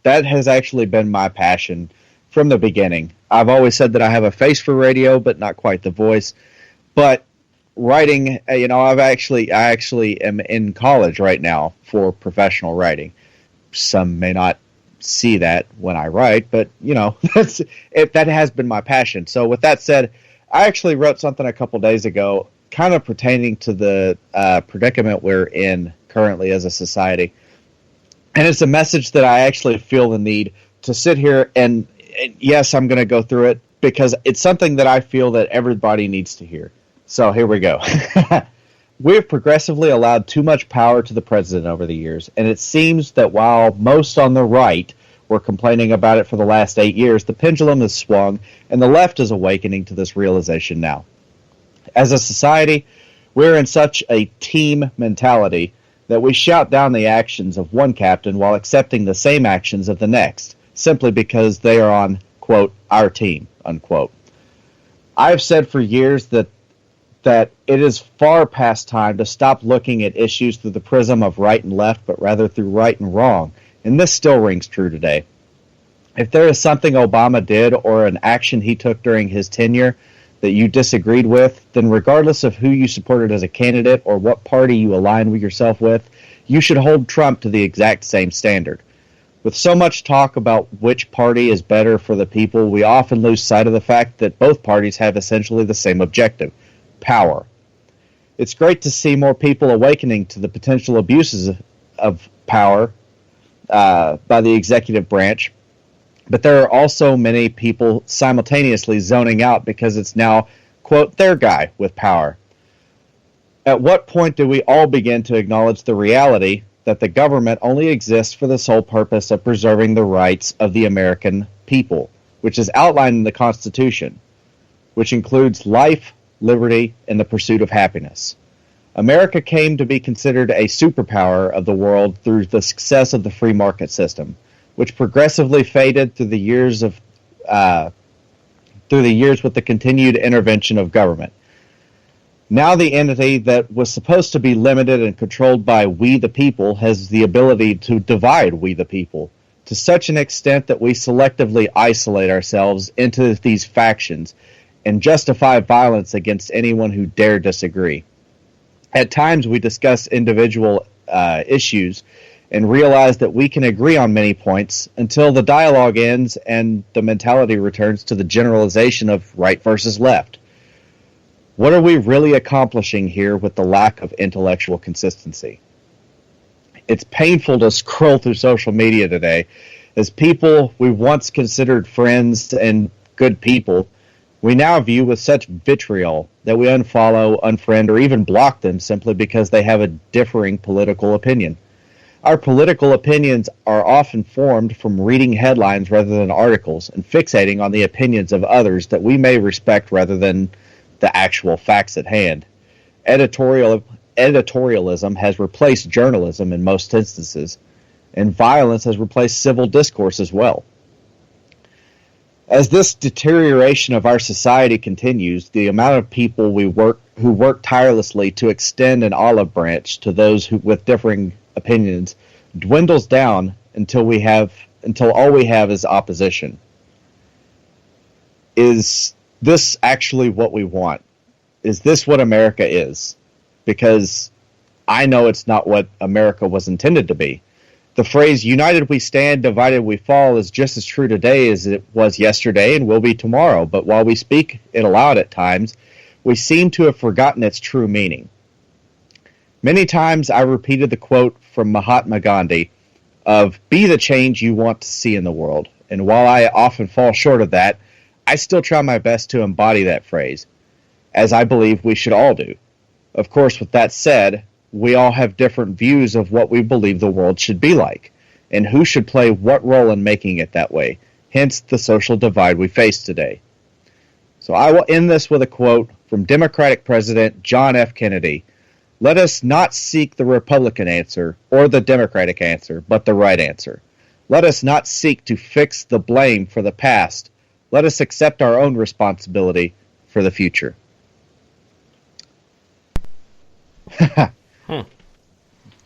[SPEAKER 3] that has actually been my passion from the beginning. I've always said that I have a face for radio, but not quite the voice. But writing, I actually am in college right now for professional writing. Some may not see that when I write, but that has been my passion. So with that said, I actually wrote something a couple days ago, kind of pertaining to the predicament we're in currently as a society, and it's a message that I actually feel the need to sit here and yes, I'm going to go through it because it's something that I feel that everybody needs to hear. So here we go. We have progressively allowed too much power to the president over the years, and it seems that while most on the right were complaining about it for the last 8 years, the pendulum has swung, and the left is awakening to this realization now. As a society, we're in such a team mentality that we shout down the actions of one captain while accepting the same actions of the next, simply because they are on, quote, our team, unquote. I've said for years that it is far past time to stop looking at issues through the prism of right and left, but rather through right and wrong, and this still rings true today. If there is something Obama did or an action he took during his tenure that you disagreed with, then regardless of who you supported as a candidate or what party you aligned with yourself with, you should hold Trump to the exact same standard. With so much talk about which party is better for the people, we often lose sight of the fact that both parties have essentially the same objective: power. It's great to see more people awakening to the potential abuses of power by the executive branch, but there are also many people simultaneously zoning out because it's now, quote, their guy with power. At what point do we all begin to acknowledge the reality that the government only exists for the sole purpose of preserving the rights of the American people, which is outlined in the Constitution, which includes life, liberty, and the pursuit of happiness? America came to be considered a superpower of the world through the success of the free market system, which progressively faded through the years with the continued intervention of government. Now the entity that was supposed to be limited and controlled by we the people has the ability to divide we the people to such an extent that we selectively isolate ourselves into these factions and justify violence against anyone who dare disagree. At times, we discuss individual issues and realize that we can agree on many points until the dialogue ends and the mentality returns to the generalization of right versus left. What are we really accomplishing here with the lack of intellectual consistency? It's painful to scroll through social media today as people we once considered friends and good people, we now view with such vitriol that we unfollow, unfriend, or even block them simply because they have a differing political opinion. Our political opinions are often formed from reading headlines rather than articles and fixating on the opinions of others that we may respect rather than the actual facts at hand. Editorialism has replaced journalism in most instances, and violence has replaced civil discourse as well. As this deterioration of our society continues, the amount of people who work tirelessly to extend an olive branch to those with differing opinions dwindles down until all we have is opposition. Is this actually what we want? Is this what America is? Because I know it's not what America was intended to be. The phrase, united we stand, divided we fall, is just as true today as it was yesterday and will be tomorrow. But while we speak it aloud at times, we seem to have forgotten its true meaning. Many times I repeated the quote from Mahatma Gandhi of, be the change you want to see in the world. And while I often fall short of that, I still try my best to embody that phrase, as I believe we should all do. Of course, with that said, we all have different views of what we believe the world should be like, and who should play what role in making it that way, hence the social divide we face today. So I will end this with a quote from Democratic President John F. Kennedy. Let us not seek the Republican answer or the Democratic answer, but the right answer. Let us not seek to fix the blame for the past. Let us accept our own responsibility for the future.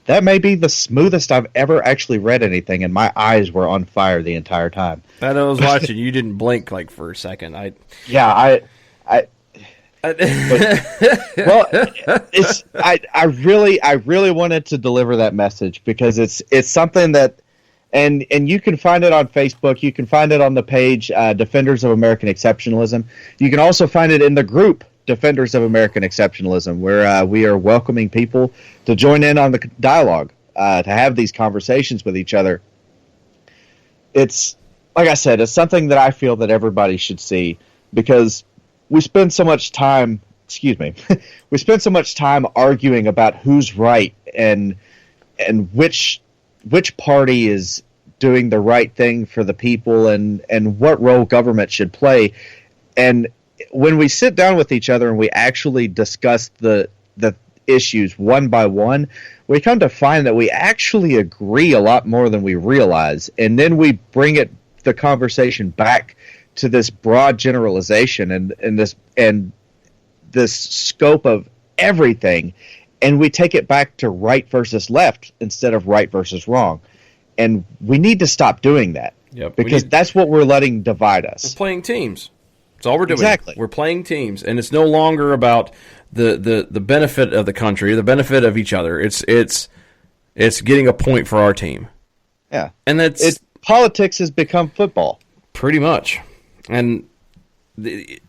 [SPEAKER 3] That may be the smoothest I've ever actually read anything, and my eyes were on fire the entire time.
[SPEAKER 2] I was watching. You didn't blink like for a second.
[SPEAKER 3] I really wanted to deliver that message because it's something that, and you can find it on Facebook. You can find it on the page Defenders of American Exceptionalism. You can also find it in the group Defenders of American Exceptionalism, where we are welcoming people to join in on the dialogue, to have these conversations with each other. It's, like I said, it's something that I feel that everybody should see, because we spend so much time, we spend so much time arguing about who's right and which party is doing the right thing for the people and what role government should play. And when we sit down with each other and we actually discuss the issues one by one, we come to find that we actually agree a lot more than we realize. And then we bring the conversation back to this broad generalization and this scope of everything, and we take it back to right versus left instead of right versus wrong. And we need to stop doing that.
[SPEAKER 2] Yep,
[SPEAKER 3] because that's what we're letting divide us.
[SPEAKER 2] We're playing teams. That's all we're doing.
[SPEAKER 3] Exactly.
[SPEAKER 2] We're playing teams, and it's no longer about the benefit of the country, the benefit of each other. It's getting a point for our team.
[SPEAKER 3] Yeah,
[SPEAKER 2] and
[SPEAKER 3] politics has become football,
[SPEAKER 2] pretty much. And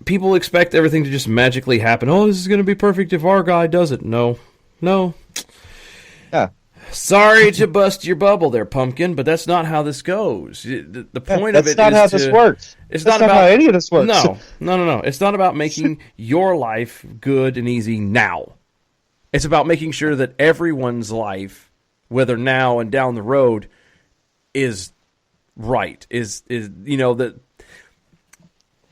[SPEAKER 2] people expect everything to just magically happen. Oh, this is going to be perfect if our guy does it. No.
[SPEAKER 3] Yeah.
[SPEAKER 2] Sorry to bust your bubble there, Pumpkin, but that's not how this goes. The point of it is
[SPEAKER 3] that's not how this works.
[SPEAKER 2] It's
[SPEAKER 3] that's
[SPEAKER 2] not
[SPEAKER 3] how any of this works.
[SPEAKER 2] No. It's not about making your life good and easy now. It's about making sure that everyone's life, whether now and down the road, is right. Is that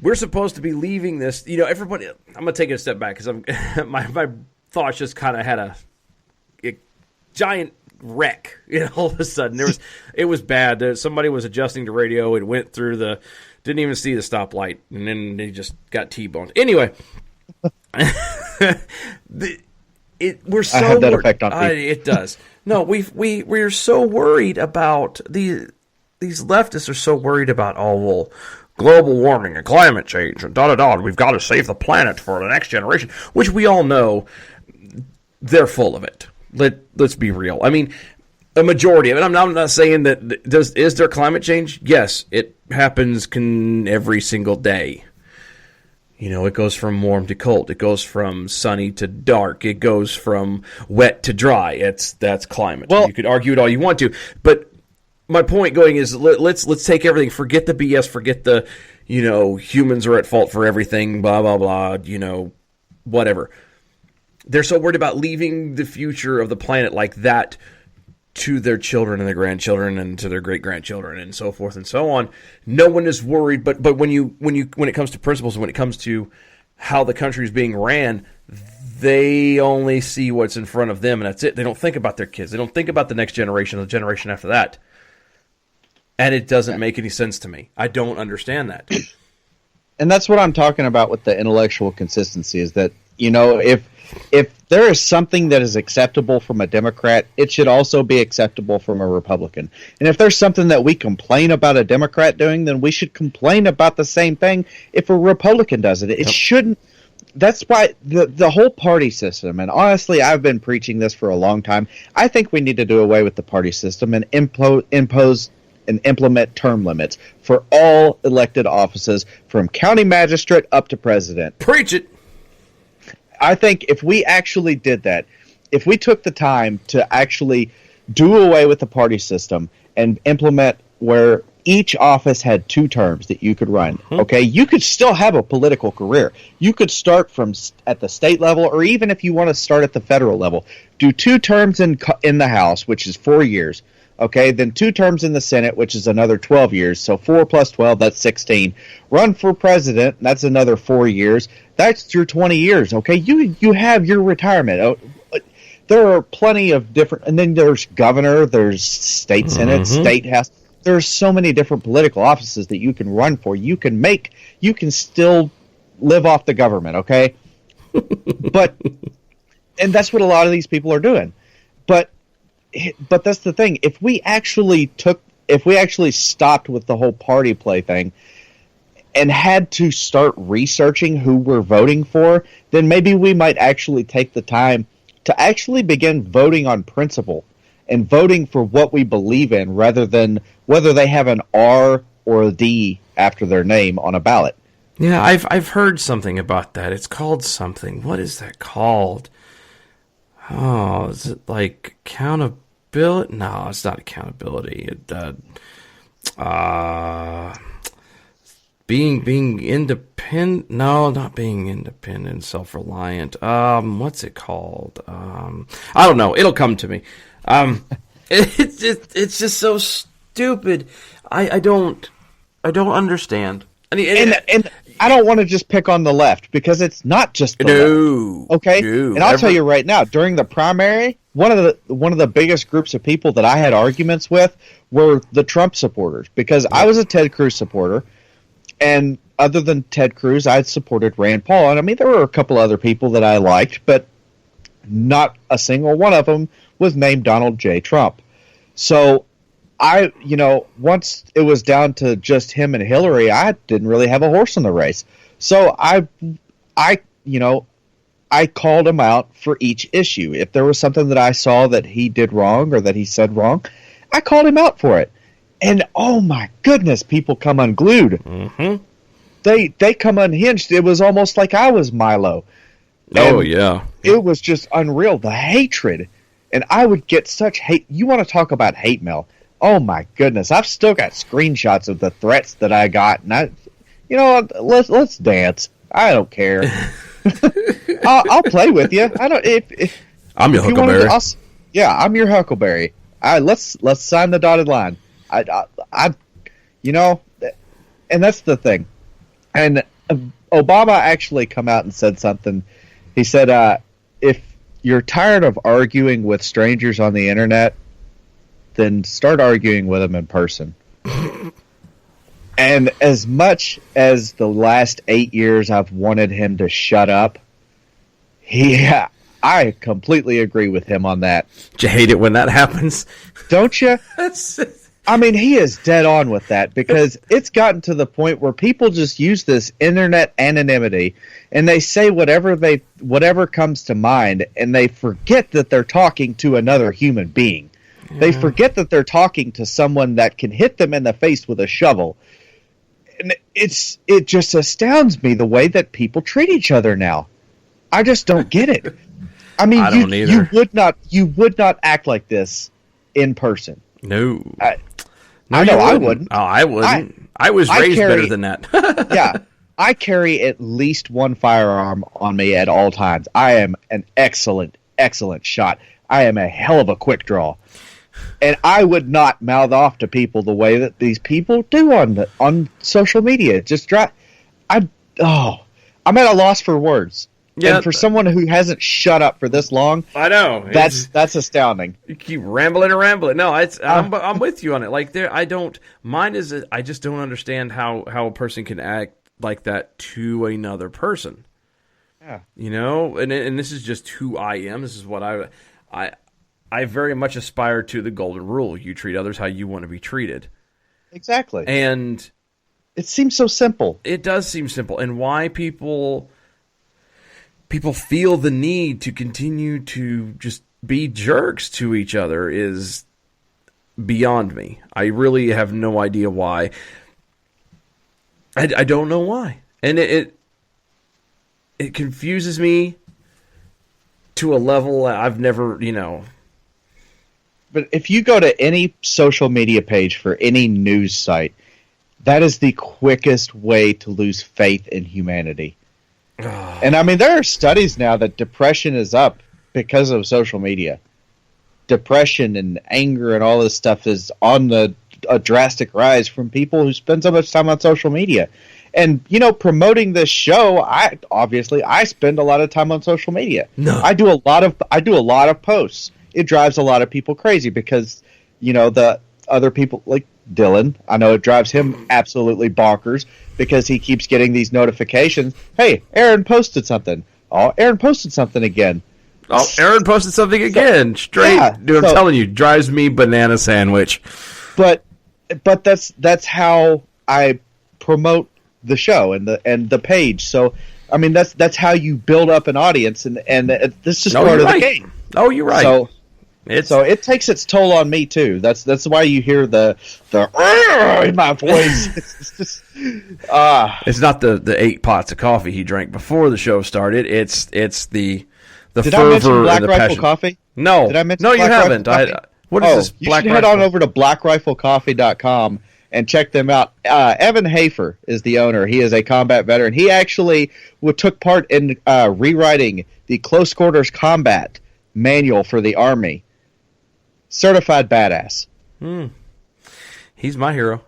[SPEAKER 2] we're supposed to be leaving this. Everybody. I'm going to take it a step back because my thoughts just kind of had a giant wreck, all of a sudden. It was bad. Somebody was adjusting the radio. It went through didn't even see the stoplight, and then they just got T-boned. Anyway, we're so
[SPEAKER 3] I had that effect on me.
[SPEAKER 2] It does. No, we're so worried about these leftists are so worried about, global warming and climate change and da-da-da, we've got to save the planet for the next generation, which we all know they're full of it. Let's be real. I mean, a majority of it. I'm not saying that is there climate change? Yes, it happens every single day. You know, it goes from warm to cold. It goes from sunny to dark. It goes from wet to dry. That's climate. Well, you could argue it all you want to, but my point going is let's take everything. Forget the BS. Forget the humans are at fault for everything. Blah blah blah. Whatever. They're so worried about leaving the future of the planet like that to their children and their grandchildren and to their great-grandchildren and so forth and so on. No one is worried, but when it comes to principles and when it comes to how the country is being ran, they only see what's in front of them, and that's it. They don't think about their kids. They don't think about the next generation or the generation after that. And it doesn't make any sense to me. I don't understand that.
[SPEAKER 3] And that's what I'm talking about with the intellectual consistency, is that, if there is something that is acceptable from a Democrat, it should also be acceptable from a Republican. And if there's something that we complain about a Democrat doing, then we should complain about the same thing if a Republican does it. It shouldn't. That's why the whole party system, and honestly, I've been preaching this for a long time, I think we need to do away with the party system and impose and implement term limits for all elected offices, from county magistrate up to president.
[SPEAKER 2] Preach it.
[SPEAKER 3] I think if we actually did that, if we took the time to actually do away with the party system and implement where each office had 2 terms that you could run, okay, you could still have a political career. You could start from at the state level, or even if you want to start at the federal level, do 2 terms in the House, which is 4 years. Okay, then 2 terms in the Senate, which is another 12 years. So 4 plus 12, that's 16. Run for president, that's another 4 years. That's your 20 years. Okay, you have your retirement. There are plenty of different, and then there's governor, there's state senate, state house. There's so many different political offices that you can run for. You can still live off the government. Okay, and that's what a lot of these people are doing. But that's the thing. If we actually stopped with the whole party play thing and had to start researching who we're voting for, then maybe we might actually take the time to actually begin voting on principle and voting for what we believe in, rather than whether they have an R or a D after their name on a ballot.
[SPEAKER 2] Yeah, I've heard something about that. It's called something. What is that called? Oh, is it like accountability? No, it's not accountability. Being independent? No, not being independent, self-reliant. What's it called? I don't know. It'll come to me. It's just so stupid. I don't understand.
[SPEAKER 3] And I don't want to just pick on the left, because it's not just the left. Okay? No, and I'll tell you right now, during the primary, one of the biggest groups of people that I had arguments with were the Trump supporters, because I was a Ted Cruz supporter, and other than Ted Cruz, I had supported Rand Paul. And I mean, there were a couple other people that I liked, but not a single one of them was named Donald J. Trump. So once it was down to just him and Hillary, I didn't really have a horse in the race. So I called him out for each issue. If there was something that I saw that he did wrong or that he said wrong, I called him out for it. And oh my goodness, people come unglued.
[SPEAKER 2] Mm-hmm.
[SPEAKER 3] They come unhinged. It was almost like I was Milo.
[SPEAKER 2] Oh, yeah.
[SPEAKER 3] It was just unreal. The hatred. And I would get such hate. You want to talk about hate mail? Oh my goodness! I've still got screenshots of the threats that I got, and let's dance. I don't care. I'll play with you. I don't. If
[SPEAKER 2] I'm your Huckleberry.
[SPEAKER 3] I'm your Huckleberry. Let's sign the dotted line. And that's the thing. And Obama actually come out and said something. He said, if you're tired of arguing with strangers on the internet, then start arguing with them in person. And as much as the last 8 years I've wanted him to shut up, I completely agree with him on that.
[SPEAKER 2] Do you hate it when that happens?
[SPEAKER 3] Don't you? I mean, he is dead on with that, because it's gotten to the point where people just use this internet anonymity and they say whatever comes to mind, and they forget that they're talking to another human being. Yeah. They forget that they're talking to someone that can hit them in the face with a shovel. And it just astounds me the way that people treat each other now. I just don't get it. I mean, you would not act like this in person.
[SPEAKER 2] No.
[SPEAKER 3] I know I wouldn't.
[SPEAKER 2] Oh, I wouldn't. I was raised better than that.
[SPEAKER 3] Yeah. I carry at least one firearm on me at all times. I am an excellent shot. I am a hell of a quick draw. And I would not mouth off to people the way that these people do on social media. I'm at a loss for words. Yeah, and for someone who hasn't shut up for this long,
[SPEAKER 2] I know
[SPEAKER 3] that's astounding.
[SPEAKER 2] You keep rambling. No, I'm with you on it. Like mine is I just don't understand how a person can act like that to another person.
[SPEAKER 3] Yeah,
[SPEAKER 2] and this is just who I am. This is what I very much aspire to the golden rule. You treat others how you want to be treated.
[SPEAKER 3] Exactly,
[SPEAKER 2] and
[SPEAKER 3] it seems so simple.
[SPEAKER 2] It does seem simple, and why people feel the need to continue to just be jerks to each other is beyond me. I really have no idea why. I don't know why. And it confuses me to a level I've never,
[SPEAKER 3] But if you go to any social media page for any news site, that is the quickest way to lose faith in humanity. And I mean, there are studies now that depression is up because of social media. Depression and anger and all this stuff is on a drastic rise from people who spend so much time on social media. And, promoting this show, I spend a lot of time on social media.
[SPEAKER 2] No.
[SPEAKER 3] I do a lot of posts. It drives a lot of people crazy because, the other people like Dylan, I know it drives him absolutely bonkers because he keeps getting these notifications. Hey, Aaron posted something. Oh, Aaron posted something again.
[SPEAKER 2] Oh, Aaron posted something again. Straight, yeah, dude, I'm telling you, drives me banana sandwich.
[SPEAKER 3] But that's how I promote the show and the page. So, I mean, that's how you build up an audience, and this is part of the game.
[SPEAKER 2] Oh, you're right.
[SPEAKER 3] So it takes its toll on me too. That's why you hear the in my voice. It's just
[SPEAKER 2] it's not the 8 pots of coffee he drank before the show started. It's the
[SPEAKER 3] Did
[SPEAKER 2] fervor
[SPEAKER 3] I mention Black
[SPEAKER 2] and the
[SPEAKER 3] Rifle
[SPEAKER 2] passion.
[SPEAKER 3] Coffee?
[SPEAKER 2] No,
[SPEAKER 3] did I mention
[SPEAKER 2] no,
[SPEAKER 3] Black
[SPEAKER 2] you haven't. What is this?
[SPEAKER 3] You should head on over to blackriflecoffee.com and check them out. Evan Hafer is the owner. He is a combat veteran. He actually took part in rewriting the Close Quarters Combat Manual for the Army. Certified badass.
[SPEAKER 2] He's my hero.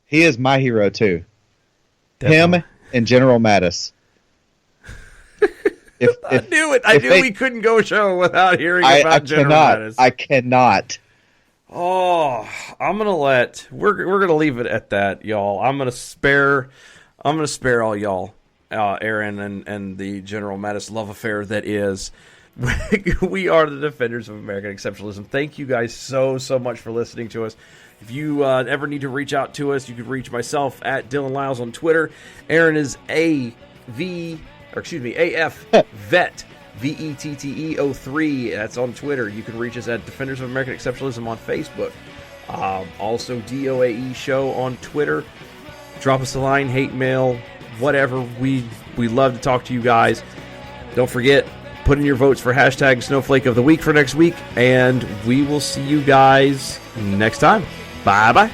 [SPEAKER 3] He is my hero too.
[SPEAKER 2] Definitely.
[SPEAKER 3] Him and General Mattis.
[SPEAKER 2] I knew it. I knew we couldn't go a show without hearing about General Mattis.
[SPEAKER 3] I cannot.
[SPEAKER 2] Oh, we're gonna leave it at that, y'all. I'm gonna spare all y'all, Aaron and the General Mattis love affair that is. We are the defenders of American exceptionalism. Thank you guys so much for listening to us. If you ever need to reach out to us, you can reach myself at Dylan Lyles on Twitter. Aaron is AF Vet VETTE03. That's on Twitter. You can reach us at Defenders of American Exceptionalism on Facebook. Also DOAE Show on Twitter. Drop us a line, hate mail, whatever. We love to talk to you guys. Don't forget, put in your votes for hashtag Snowflake of the Week for next week, and we will see you guys next time. Bye-bye.